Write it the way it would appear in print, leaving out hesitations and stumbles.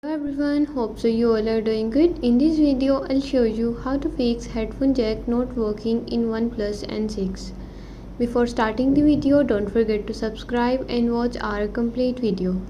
Hello everyone, hope so you all are doing good. In this video, I'll show you how to fix headphone jack not working in OnePlus N6. Before starting the video, don't forget to subscribe and watch our complete video.